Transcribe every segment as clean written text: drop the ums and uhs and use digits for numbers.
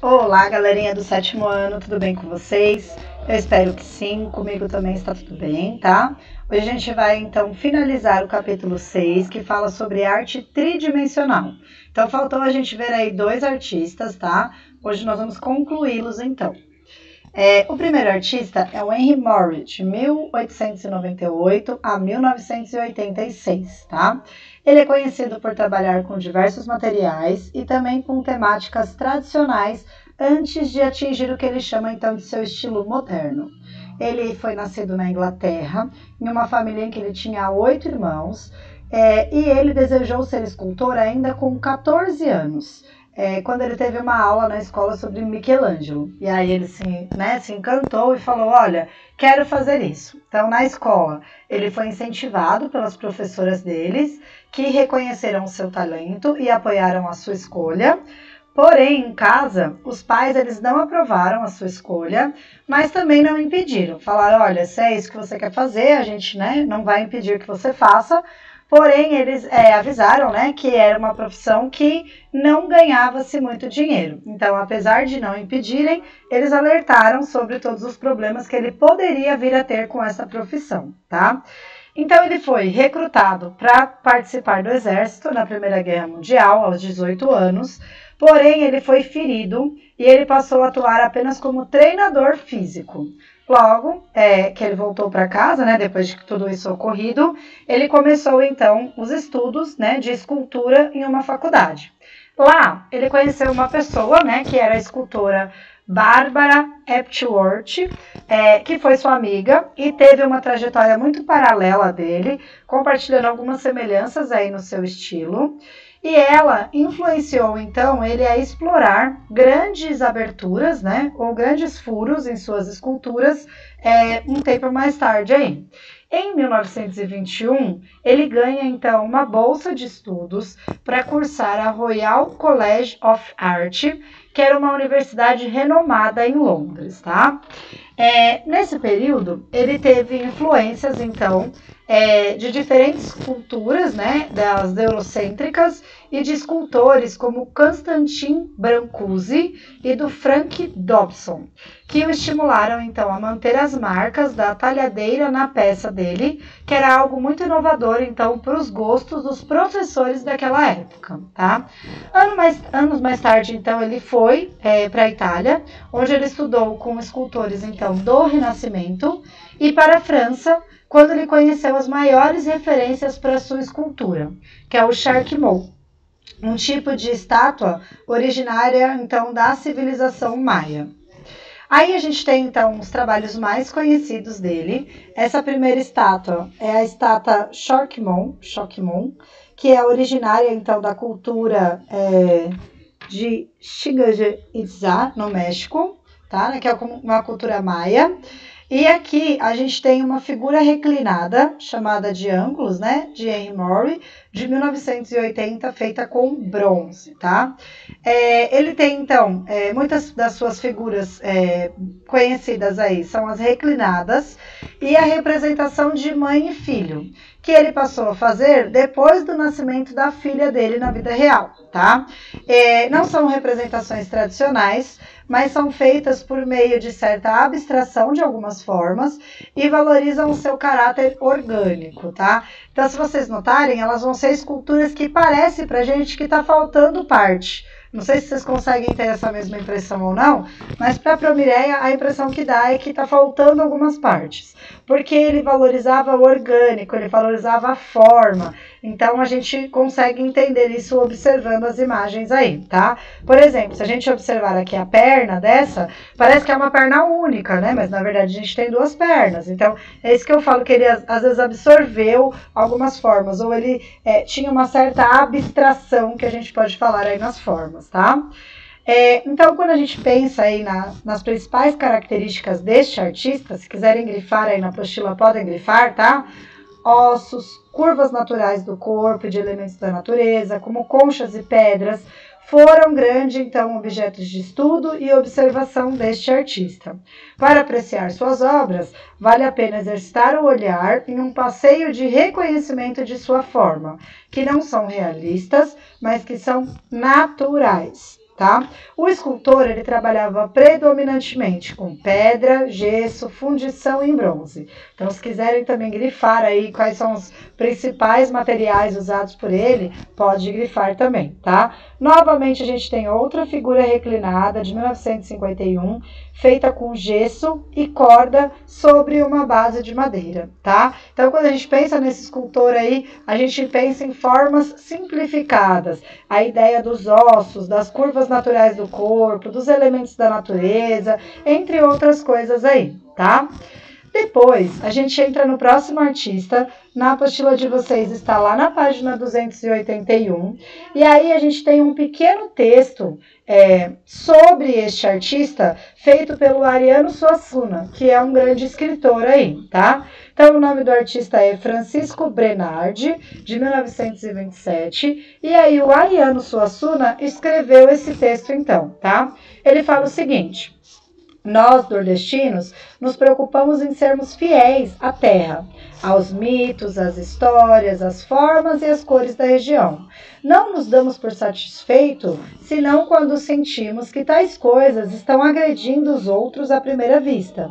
Olá, galerinha do sétimo ano, tudo bem com vocês? Eu espero que sim, comigo também está tudo bem, tá? Hoje a gente vai então finalizar o capítulo 6, que fala sobre arte tridimensional. Então faltou a gente ver aí dois artistas, tá? Hoje nós vamos concluí-los então. O primeiro artista é o Henry Moore, de 1898 a 1986, tá? Ele é conhecido por trabalhar com diversos materiais e também com temáticas tradicionais antes de atingir o que ele chama então de seu estilo moderno. Ele foi nascido na Inglaterra, em uma família em que ele tinha 8 irmãos, e ele desejou ser escultor ainda com 14 anos. Quando ele teve uma aula na escola sobre Michelangelo. E aí ele se encantou e falou, olha, quero fazer isso. Então, na escola, ele foi incentivado pelas professoras deles, que reconheceram o seu talento e apoiaram a sua escolha. Porém, em casa, os pais eles não aprovaram a sua escolha, mas também não impediram. Falaram, olha, se é isso que você quer fazer, a gente não vai impedir que você faça. Porém, eles avisaram que era uma profissão que não ganhava-se muito dinheiro. Então, apesar de não impedirem, eles alertaram sobre todos os problemas que ele poderia vir a ter com essa profissão, tá? Então, ele foi recrutado para participar do exército na Primeira Guerra Mundial, aos 18 anos. Porém, ele foi ferido e ele passou a atuar apenas como treinador físico. Logo, que ele voltou para casa, depois de tudo isso ocorrido, ele começou então os estudos de escultura em uma faculdade. Lá, ele conheceu uma pessoa, que era a escultora Barbara Epworth, que foi sua amiga e teve uma trajetória muito paralela dele, compartilhando algumas semelhanças aí no seu estilo. E ela influenciou, então, ele a explorar grandes aberturas, ou grandes furos em suas esculturas, um tempo mais tarde aí. Em 1921, ele ganha, então, uma bolsa de estudos para cursar a Royal College of Art, que era uma universidade renomada em Londres, tá? Nesse período, ele teve influências, então, de diferentes culturas, das eurocêntricas e de escultores como Constantin Brancusi e do Frank Dobson, que o estimularam, então, a manter as marcas da talhadeira na peça dele, que era algo muito inovador, então, para os gostos dos professores daquela época, tá? Anos mais tarde, então, ele foi para a Itália, onde ele estudou com escultores, então, do Renascimento, e para a França, quando ele conheceu as maiores referências para sua escultura, que é o Charquemont, um tipo de estátua originária, então, da civilização maia. Aí a gente tem, então, os trabalhos mais conhecidos dele. Essa primeira estátua é a estátua Charquemont, que é originária, então, da cultura de Chichen Itza, no México, tá? Que é uma cultura maia. E aqui a gente tem uma figura reclinada, chamada de ângulos, de Henry Moore, de 1980, feita com bronze, tá? Ele tem, então, muitas das suas figuras conhecidas aí são as reclinadas e a representação de mãe e filho, que ele passou a fazer depois do nascimento da filha dele na vida real, tá? Não são representações tradicionais, mas são feitas por meio de certa abstração de algumas formas e valorizam o seu caráter orgânico, tá? Então, se vocês notarem, elas vão ser esculturas que parecem pra gente que tá faltando parte. Não sei se vocês conseguem ter essa mesma impressão ou não, mas para a Promireia a impressão que dá é que está faltando algumas partes. Porque ele valorizava o orgânico, ele valorizava a forma. Então a gente consegue entender isso observando as imagens aí, tá? Por exemplo, se a gente observar aqui a perna dessa, parece que é uma perna única, mas na verdade a gente tem duas pernas. Então é isso que eu falo, que ele às vezes absorveu algumas formas, ou ele tinha uma certa abstração que a gente pode falar aí nas formas, tá? Então, quando a gente pensa aí nas principais características deste artista, se quiserem grifar aí na apostila, podem grifar, tá? Ossos, curvas naturais do corpo e de elementos da natureza, como conchas e pedras, foram grandes, então, objetos de estudo e observação deste artista. Para apreciar suas obras, vale a pena exercitar o olhar em um passeio de reconhecimento de sua forma, que não são realistas, mas que são naturais. tá? O escultor, ele trabalhava predominantemente com pedra, gesso, fundição em bronze. Então, se quiserem também grifar aí quais são os principais materiais usados por ele, pode grifar também, tá? Novamente, a gente tem outra figura reclinada de 1951, feita com gesso e corda sobre uma base de madeira, tá? Então, quando a gente pensa nesse escultor aí, a gente pensa em formas simplificadas, a ideia dos ossos, das curvas naturais do corpo, dos elementos da natureza, entre outras coisas aí, tá? Depois, a gente entra no próximo artista, na apostila de vocês está lá na página 281, e aí a gente tem um pequeno texto sobre este artista, feito pelo Ariano Suassuna, que é um grande escritor aí, tá? Então, o nome do artista é Francisco Bernardi, de 1927, e aí o Ariano Suassuna escreveu esse texto então, tá? Ele fala o seguinte: nós, nordestinos, nos preocupamos em sermos fiéis à terra, aos mitos, às histórias, às formas e às cores da região. Não nos damos por satisfeito, senão quando sentimos que tais coisas estão agredindo os outros à primeira vista,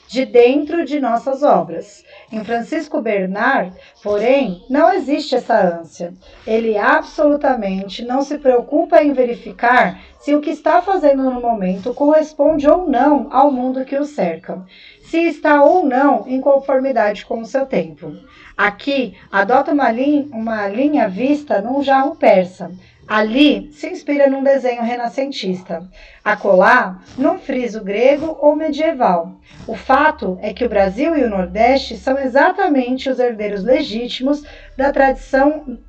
de dentro de nossas obras. Em Francisco Bernard, porém, não existe essa ânsia. Ele absolutamente não se preocupa em verificar se o que está fazendo no momento corresponde ou não ao mundo que o cerca, se está ou não em conformidade com o seu tempo. Aqui, adota uma linha vista num jarro persa. Ali, se inspira num desenho renascentista. Acolá, num friso grego ou medieval. O fato é que o Brasil e o Nordeste são exatamente os herdeiros legítimos da tradição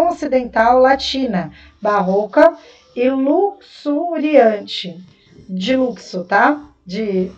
ocidental latina, barroca e luxuriante. De luxo, tá? De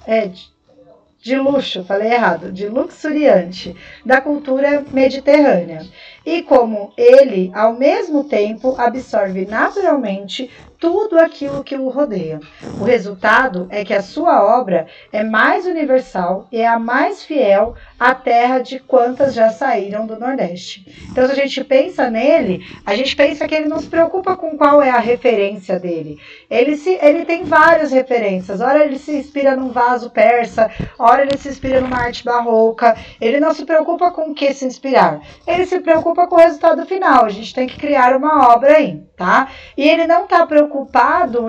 luxo, falei errado, de luxuriante, da cultura mediterrânea. E como ele, ao mesmo tempo, absorve naturalmente tudo aquilo que o rodeia. O resultado é que a sua obra é mais universal e é a mais fiel à terra de quantas já saíram do Nordeste. Então, se a gente pensa nele, a gente pensa que ele não se preocupa com qual é a referência dele. Ele tem várias referências. Ora ele se inspira num vaso persa, ora ele se inspira numa arte barroca. Ele não se preocupa com o que se inspirar. Ele se preocupa com o resultado final. A gente tem que criar uma obra aí, tá? E ele não está preocupado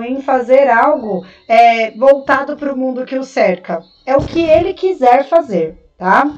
em fazer algo voltado para o mundo que o cerca. É o que ele quiser fazer, tá?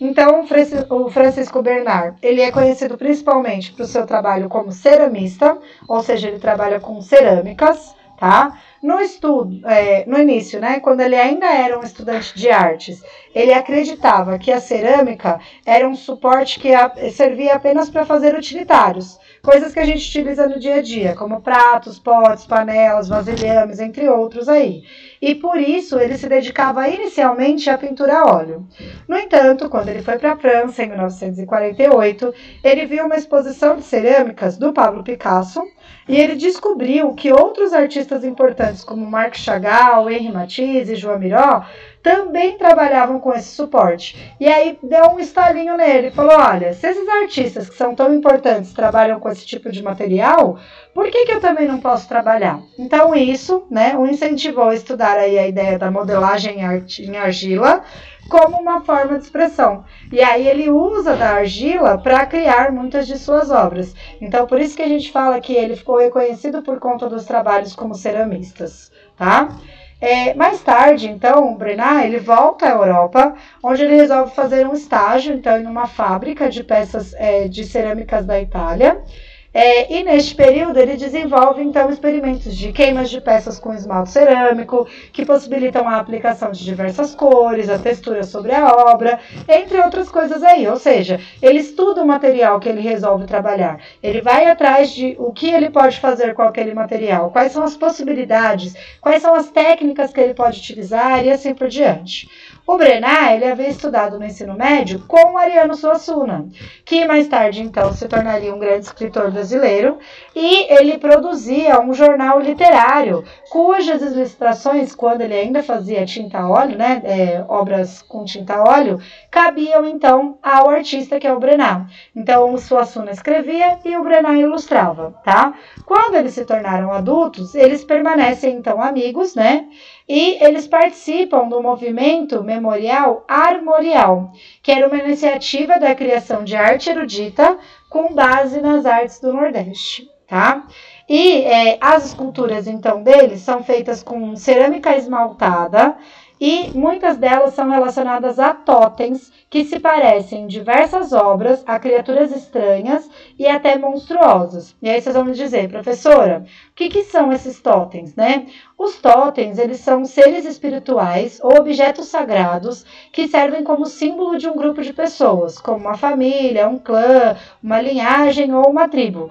Então, o Francisco Bernard, ele é conhecido principalmente por seu trabalho como ceramista, ou seja, ele trabalha com cerâmicas, tá? No início, né, quando ele ainda era um estudante de artes, ele acreditava que a cerâmica era um suporte que servia apenas para fazer utilitários, coisas que a gente utiliza no dia a dia, como pratos, potes, panelas, vasilhames, entre outros aí. E por isso ele se dedicava inicialmente à pintura a óleo. No entanto, quando ele foi para a França, em 1948, ele viu uma exposição de cerâmicas do Pablo Picasso e ele descobriu que outros artistas importantes como Marc Chagall, Henri Matisse e Joan Miró também trabalhavam com esse suporte. E aí deu um estalinho nele, falou, olha, se esses artistas que são tão importantes trabalham com esse tipo de material, por que eu também não posso trabalhar? Então isso, né, o incentivou a estudar aí a ideia da modelagem em argila como uma forma de expressão. E aí ele usa da argila para criar muitas de suas obras. Então por isso que a gente fala que ele ficou reconhecido por conta dos trabalhos como ceramistas, tá? Mais tarde, então, o Bernard, ele volta à Europa, onde ele resolve fazer um estágio, então, em uma fábrica de peças de cerâmicas da Itália. E neste período ele desenvolve então experimentos de queimas de peças com esmalte cerâmico, que possibilitam a aplicação de diversas cores, a textura sobre a obra, entre outras coisas aí. Ou seja, ele estuda o material que ele resolve trabalhar, ele vai atrás de o que ele pode fazer com aquele material, quais são as possibilidades, quais são as técnicas que ele pode utilizar e assim por diante. O Bernard, ele havia estudado no ensino médio com o Ariano Suassuna, que mais tarde, então, se tornaria um grande escritor do brasileiro, e ele produzia um jornal literário, cujas ilustrações, quando ele ainda fazia tinta a óleo, né, obras com tinta a óleo, cabiam então ao artista que é o Brennan. Então o Suassuna escrevia e o Brennan ilustrava, tá? Quando eles se tornaram adultos, eles permanecem então amigos, né? E eles participam do movimento memorial Armorial, que era uma iniciativa da criação de arte erudita com base nas artes do Nordeste, tá? E as esculturas, então, deles são feitas com cerâmica esmaltada e muitas delas são relacionadas a totens que se parecem em diversas obras a criaturas estranhas e até monstruosas. E aí vocês vão me dizer, professora, o que são esses totens, né? Os totens, eles são seres espirituais ou objetos sagrados que servem como símbolo de um grupo de pessoas, como uma família, um clã, uma linhagem ou uma tribo.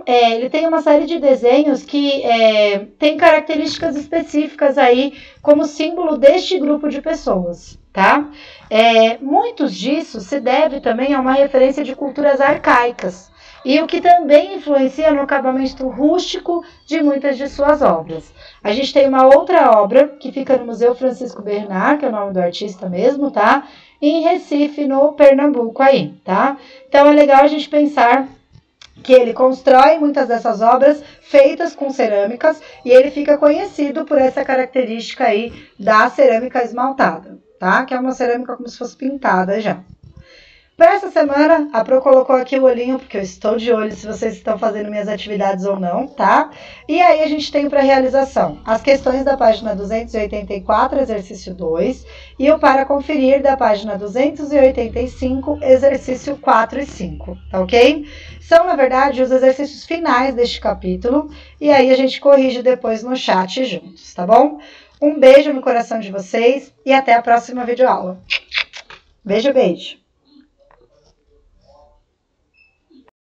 Ele tem uma série de desenhos que tem características específicas aí como símbolo deste grupo de pessoas, tá? Muitos disso se deve também a uma referência de culturas arcaicas, e o que também influencia no acabamento rústico de muitas de suas obras. A gente tem uma outra obra que fica no Museu Francisco Bernard, que é o nome do artista mesmo, tá? Em Recife, no Pernambuco aí, tá? Então é legal a gente pensar que ele constrói muitas dessas obras feitas com cerâmicas e ele fica conhecido por essa característica aí da cerâmica esmaltada, tá? Que é uma cerâmica como se fosse pintada já. Para essa semana, a Pro colocou aqui o olhinho, porque eu estou de olho se vocês estão fazendo minhas atividades ou não, tá? E aí a gente tem para realização as questões da página 284, exercício 2, e o para conferir da página 285, exercício 4 e 5, tá ok? São, na verdade, os exercícios finais deste capítulo, e aí a gente corrige depois no chat juntos, tá bom? Um beijo no coração de vocês e até a próxima videoaula. Beijo, beijo!